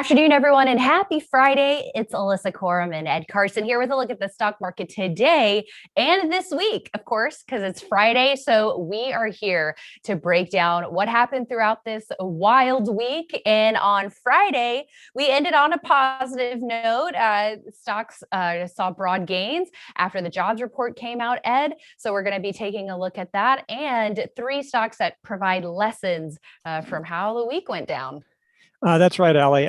afternoon, everyone, and happy Friday. It's Alyssa Corum and Ed Carson here with a look at the stock market today and this week, of course, because it's Friday. So we are here to break down what happened throughout this wild week. And on Friday, we ended on a positive note. Stocks saw broad gains after the jobs report came out, Ed. So we're going to be taking a look at that and three stocks that provide lessons from how the week went down. That's right, Ali.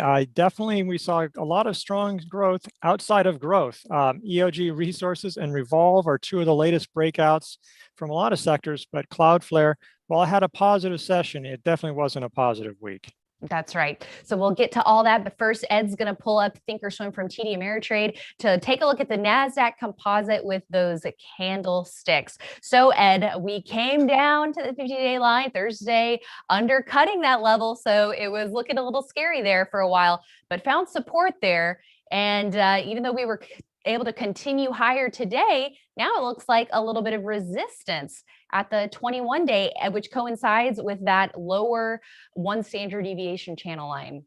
We saw a lot of strong growth outside of growth. EOG Resources and Revolve are two of the latest breakouts from a lot of sectors, but Cloudflare, while it had a positive session, it definitely wasn't a positive week. That's right. So we'll get to all that. But first, Ed's going to pull up Thinkorswim from TD Ameritrade to take a look at the Nasdaq Composite with those candlesticks. So, Ed, we came down to the 50-day line Thursday, undercutting that level. So it was looking a little scary there for a while, but found support there. And even though we were able to continue higher today, now it looks like a little bit of resistance at the 21-day, which coincides with that lower one standard deviation channel line.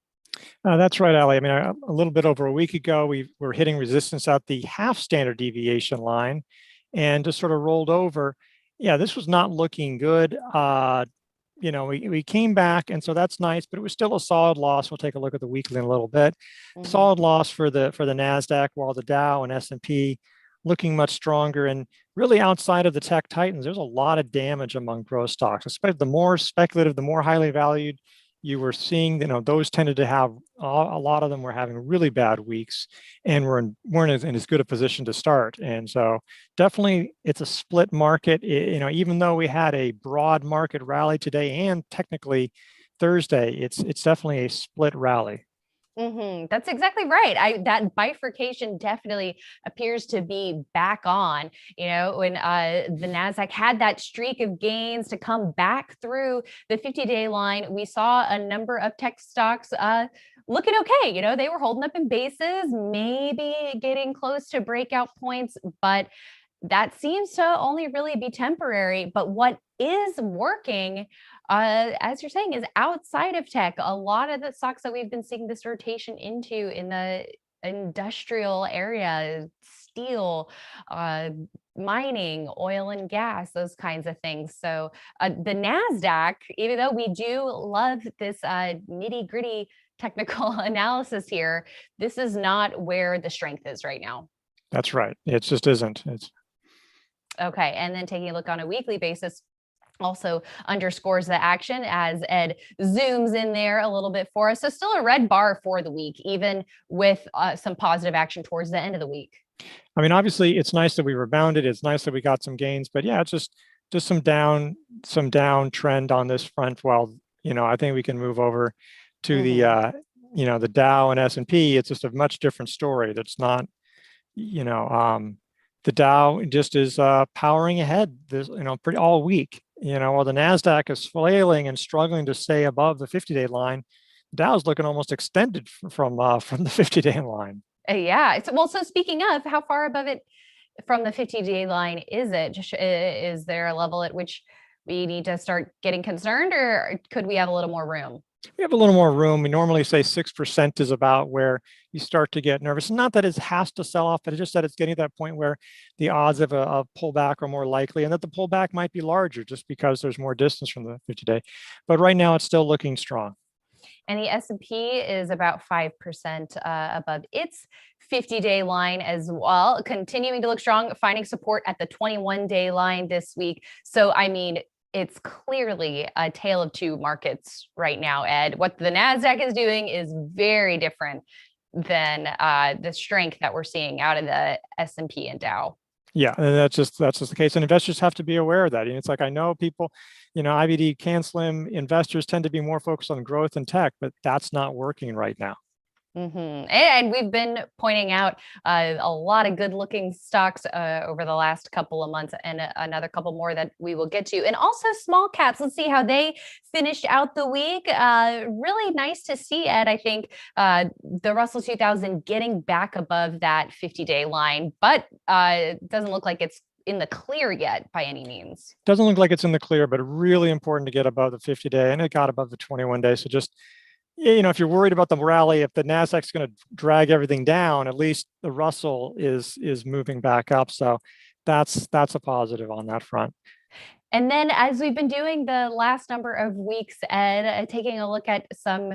That's right, Ali. I mean, a little bit over a week ago, we were hitting resistance at the half standard deviation line and just sort of rolled over. Yeah, this was not looking good. We came back, and so that's nice, but it was still a solid loss. We'll take a look at the weekly in a little bit. Solid loss for the Nasdaq, while the Dow and S&P looking much stronger. And really outside of the tech titans, there's a lot of damage among growth stocks, especially the more speculative, the more highly valued you were seeing, those tended to have a lot of them were having really bad weeks and weren't in as good a position to start. And so definitely it's a split market. Even though we had a broad market rally today and technically Thursday, it's definitely a split rally. That's exactly right. That bifurcation definitely appears to be back on. When the Nasdaq had that streak of gains to come back through the 50-day line, we saw a number of tech stocks looking okay. They were holding up in bases, maybe getting close to breakout points, but that seems to only really be temporary. But what is working, as you're saying, is outside of tech. A lot of the stocks that we've been seeing this rotation into in the industrial area, steel, mining, oil and gas, those kinds of things. So the Nasdaq, even though we do love this nitty gritty technical analysis here, this is not where the strength is right now. That's right. It just isn't. Okay. And then taking a look on a weekly basis also underscores the action as Ed zooms in there a little bit for us. So still a red bar for the week, even with some positive action towards the end of the week. I mean, obviously it's nice that we rebounded. It's nice that we got some gains, but yeah, it's just some down trend on this front. While, I think we can move over to the Dow and S&P. It's just a much different story. That's not, the Dow just is powering ahead this, pretty all week. While the Nasdaq is flailing and struggling to stay above the 50-day line, the Dow is looking almost extended from the 50-day line. Yeah. So speaking of, how far above it from the 50-day line is it? Is there a level at which we need to start getting concerned, or could we have a little more room? We have a little more room. We normally say 6% is about where you start to get nervous. Not that it has to sell off, but it's just that it's getting to that point where the odds of a pullback are more likely, and that the pullback might be larger just because there's more distance from the 50-day. But right now, it's still looking strong. And the S&P is about 5% above its 50-day line as well, continuing to look strong, finding support at the 21-day line this week. So, I mean, it's clearly a tale of two markets right now, Ed. What the Nasdaq is doing is very different than the strength that we're seeing out of the S&P and Dow. Yeah, and that's just the case. And investors have to be aware of that. And it's like, I know people, IBD can slim, investors tend to be more focused on growth and tech, but that's not working right now. And we've been pointing out a lot of good looking stocks over the last couple of months, and another couple more that we will get to. And also small caps. Let's see how they finished out the week. Really nice to see, Ed. I think the Russell 2000 getting back above that 50-day line, but it doesn't look like it's in the clear yet by any means. Doesn't look like it's in the clear, but really important to get above the 50-day, and it got above the 21-day. So just if you're worried about the rally, if the Nasdaq's going to drag everything down, at least the Russell is moving back up. So that's a positive on that front. And then, as we've been doing the last number of weeks, Ed, taking a look at some,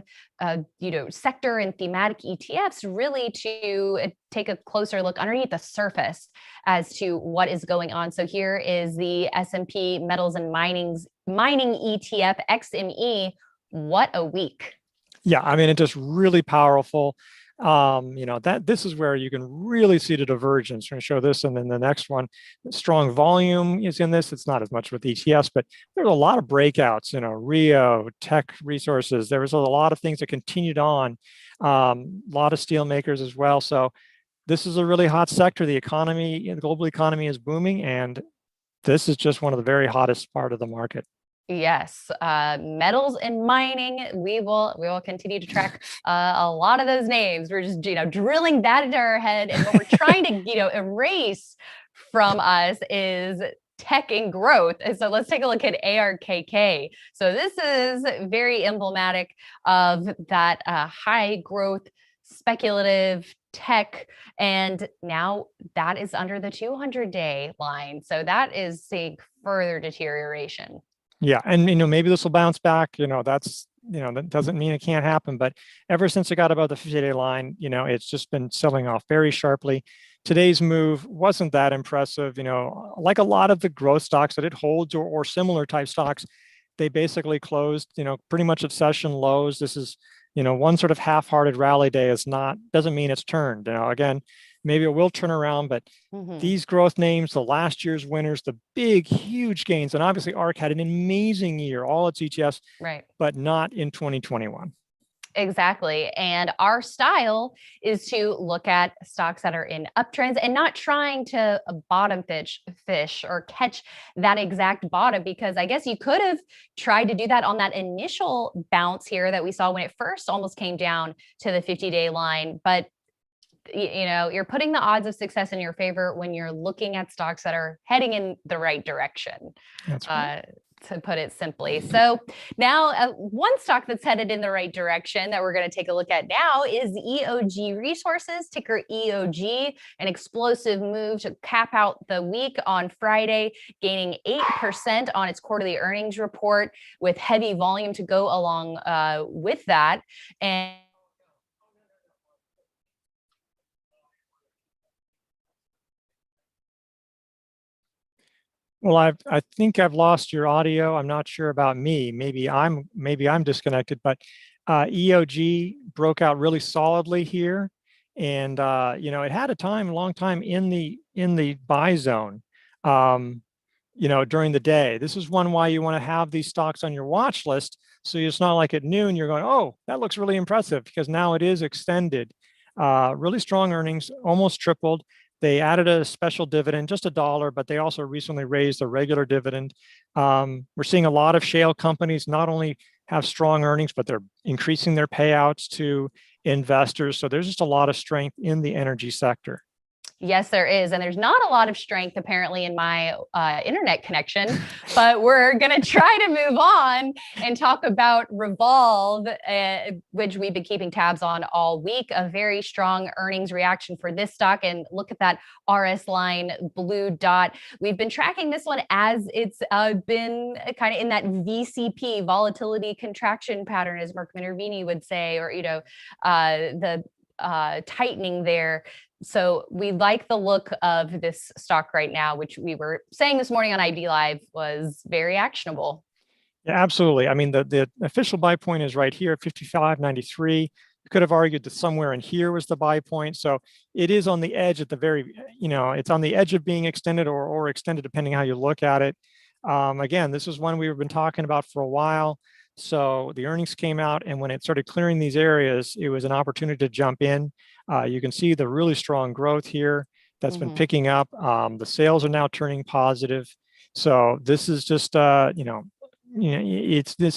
sector and thematic ETFs, really to take a closer look underneath the surface as to what is going on. So here is the S&P Metals and Mining ETF XME. What a week! Yeah, I mean, it's just really powerful. That this is where you can really see the divergence. We're going to show this, and then the next one, strong volume is in this. It's not as much with ETS, but there's a lot of breakouts. Rio, Tech Resources. There was a lot of things that continued on. A lot of steel makers as well. So this is a really hot sector. The economy, the global economy is booming, and this is just one of the very hottest part of the market. Yes, metals and mining. We will continue to track a lot of those names. We're just drilling that into our head, and what we're trying to erase from us is tech and growth. And so let's take a look at ARKK. So this is very emblematic of that high growth speculative tech, and now that is under the 200-day line. So that is seeing further deterioration. Yeah, and maybe this will bounce back. That doesn't mean it can't happen, but ever since it got above the 50-day line, it's just been selling off very sharply. Today's move wasn't that impressive. Like a lot of the growth stocks that it holds or similar type stocks, they basically closed, pretty much at session lows. This is, one sort of half-hearted rally day doesn't mean it's turned. Again, maybe it will turn around, but these growth names, the last year's winners, the big, huge gains, and obviously ARK had an amazing year, all its ETFs, right, but not in 2021. Exactly. And our style is to look at stocks that are in uptrends and not trying to bottom fish or catch that exact bottom, because I guess you could have tried to do that on that initial bounce here that we saw when it first almost came down to the 50-day line. But you're putting the odds of success in your favor when you're looking at stocks that are heading in the right direction. That's right. To put it simply. So now one stock that's headed in the right direction that we're going to take a look at now is EOG Resources, ticker EOG, an explosive move to cap out the week on Friday, gaining 8% on its quarterly earnings report, with heavy volume to go along with that. And well, I think I've lost your audio. I'm not sure about me. Maybe I'm disconnected, but EOG broke out really solidly here, and it had a long time in the buy zone, during the day. This is why you want to have these stocks on your watch list, so it's not like at noon you're going, oh, that looks really impressive, because now it is extended. Really strong earnings, almost tripled. They added a special dividend, just $1, but they also recently raised a regular dividend. We're seeing a lot of shale companies not only have strong earnings, but they're increasing their payouts to investors. So there's just a lot of strength in the energy sector. Yes, there is. And there's not a lot of strength apparently in my internet connection, but we're going to try to move on and talk about Revolve, which we've been keeping tabs on all week. A very strong earnings reaction for this stock. And look at that RS line blue dot. We've been tracking this one as it's been kind of in that VCP, volatility contraction pattern, as Mark Minervini would say, or, the tightening there. So we like the look of this stock right now, which we were saying this morning on IB Live was very actionable. Yeah, absolutely. I mean, the official buy point is right here at 55.93. You could have argued that somewhere in here was the buy point. So it is on the edge at the very, it's on the edge of being extended or extended, depending how you look at it. Again, this is one we've been talking about for a while. So the earnings came out, and when it started clearing these areas, it was an opportunity to jump in. You can see the really strong growth here that's been picking up. The sales are now turning positive. So this is just, this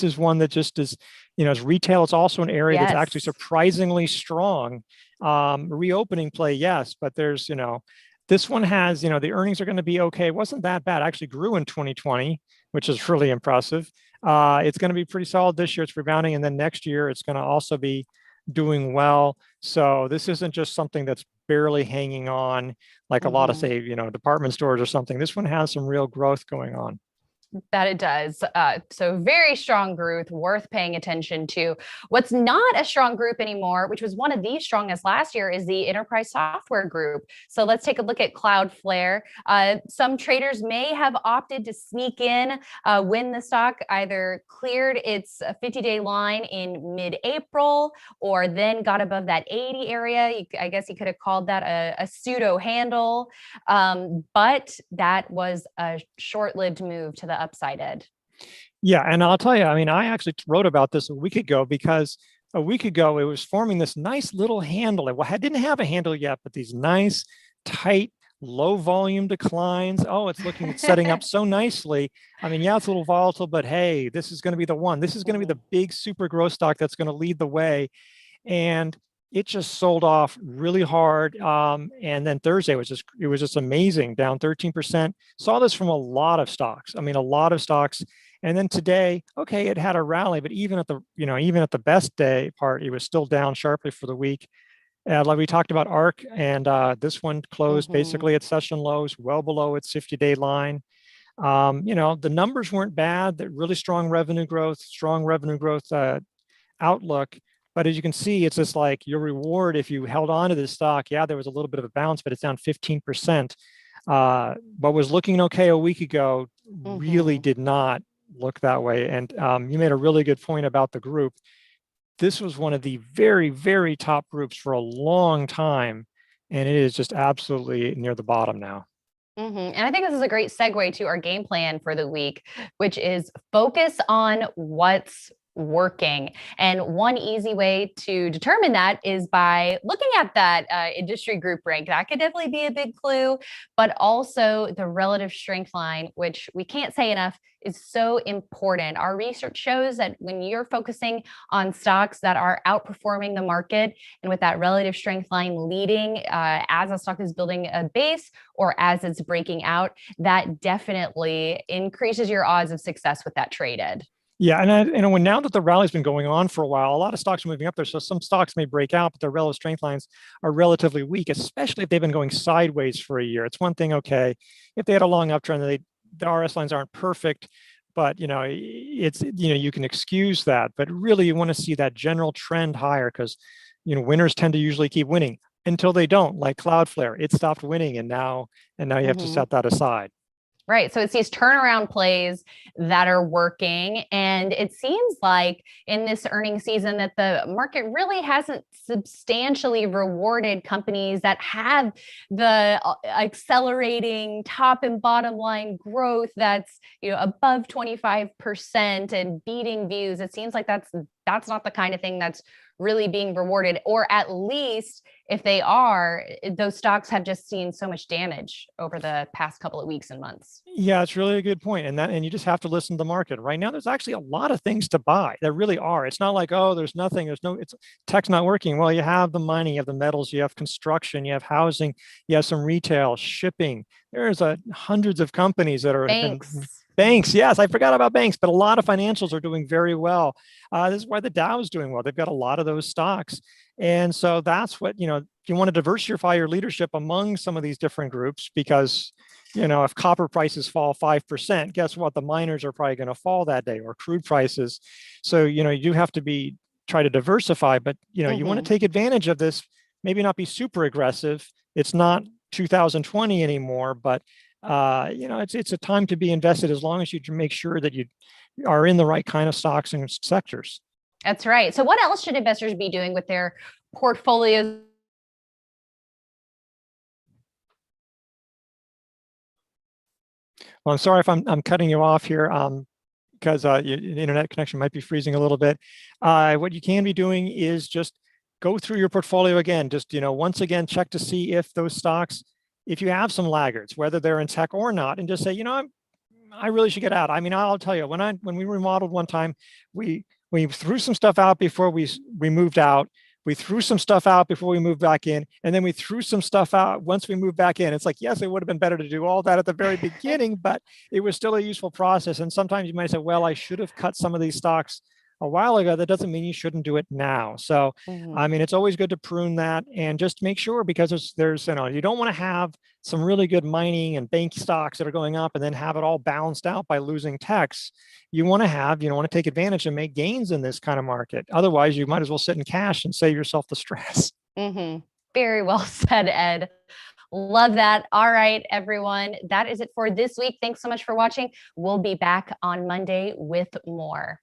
is one that just is, as retail, it's also an area that's actually surprisingly strong. Reopening play, yes, but there's, this one has, the earnings are going to be okay. It wasn't that bad. Actually grew in 2020, which is really impressive. It's going to be pretty solid this year. It's rebounding, and then next year it's going to also be doing well. So this isn't just something that's barely hanging on like a lot of, say, department stores or something. This one has some real growth going on. That it does. So very strong group, worth paying attention to. What's not a strong group anymore, which was one of the strongest last year, is the enterprise software group. So let's take a look at Cloudflare. Some traders may have opted to sneak in when the stock either cleared its 50-day line in mid-April or then got above that 80 area. I guess you could have called that a pseudo handle, but that was a short-lived move to the upsided. Yeah, and I'll tell you, I mean, I actually wrote about this a week ago because a week ago it was forming this nice little handle. It didn't have a handle yet, but these nice, tight, low volume declines. Oh, it's setting up so nicely. I mean, yeah, it's a little volatile, but hey, this is going to be the one. This is going to be the big super growth stock that's going to lead the way. And it just sold off really hard. And then Thursday it was just amazing, down 13%. Saw this from a lot of stocks. I mean, a lot of stocks. And then today, okay, it had a rally, but even at the best day part, it was still down sharply for the week. Like we talked about ARC, and this one closed basically at session lows, well below its 50-day line. The numbers weren't bad. That really strong revenue growth outlook. But as you can see, it's just like your reward if you held on to this stock. Yeah, there was a little bit of a bounce, but it's down 15%. What was looking okay a week ago really did not look that way. And you made a really good point about the group. This was one of the very, very top groups for a long time, and it is just absolutely near the bottom now. And I think this is a great segue to our game plan for the week, which is focus on what's working. And one easy way to determine that is by looking at that industry group rank. That could definitely be a big clue, but also the relative strength line, which we can't say enough, is so important. Our research shows that when you're focusing on stocks that are outperforming the market and with that relative strength line leading as a stock is building a base or as it's breaking out, that definitely increases your odds of success with that traded. Yeah, and when now that the rally's been going on for a while, a lot of stocks are moving up there. So some stocks may break out, but their relative strength lines are relatively weak, especially if they've been going sideways for a year. It's one thing, okay, if they had a long uptrend, the RS lines aren't perfect, but you can excuse that. But really, you want to see that general trend higher because winners tend to usually keep winning until they don't. Like Cloudflare, it stopped winning, and now you have to set that aside. Right. So it's these turnaround plays that are working. And it seems like in this earnings season that the market really hasn't substantially rewarded companies that have the accelerating top and bottom line growth that's above 25% and beating views. It seems like that's not the kind of thing that's really being rewarded, or at least if they are, those stocks have just seen so much damage over the past couple of weeks and months. Yeah, it's really a good point. And you just have to listen to the market. Right now, there's actually a lot of things to buy. There really are. It's not like, oh, there's nothing, it's tech's not working. Well, you have the money, you have the metals, you have construction, you have housing, you have some retail, shipping. There's hundreds of companies that are Banks, yes, I forgot about banks, but a lot of financials are doing very well. This is why the Dow is doing well. They've got a lot of those stocks. And so that's what, you want to diversify your leadership among some of these different groups because, if copper prices fall 5%, guess what? The miners are probably going to fall that day, or crude prices. So, you do have to try to diversify, but, you want to take advantage of this, maybe not be super aggressive. It's not 2020 anymore, but it's a time to be invested as long as you make sure that you are in the right kind of stocks and sectors. That's right. So what else should investors be doing with their portfolios? Well, I'm sorry if I'm cutting you off here because the internet connection might be freezing a little bit. What you can be doing is just go through your portfolio again. Just, once again, check to see if those stocks, if you have some laggards, whether they're in tech or not, and just say, I really should get out. I mean, I'll tell you, when we remodeled one time, we threw some stuff out before we moved out. We threw some stuff out before we moved back in, and then we threw some stuff out once we moved back in. It's like, yes, it would have been better to do all that at the very beginning, but it was still a useful process. And sometimes you might say, well, I should have cut some of these stocks a while ago. That doesn't mean you shouldn't do it now. So, I mean, it's always good to prune that and just make sure, because there's you don't want to have some really good mining and bank stocks that are going up and then have it all balanced out by losing techs. You want to take advantage and make gains in this kind of market. Otherwise, you might as well sit in cash and save yourself the stress. Very well said, Ed. Love that. All right, everyone. That is it for this week. Thanks so much for watching. We'll be back on Monday with more.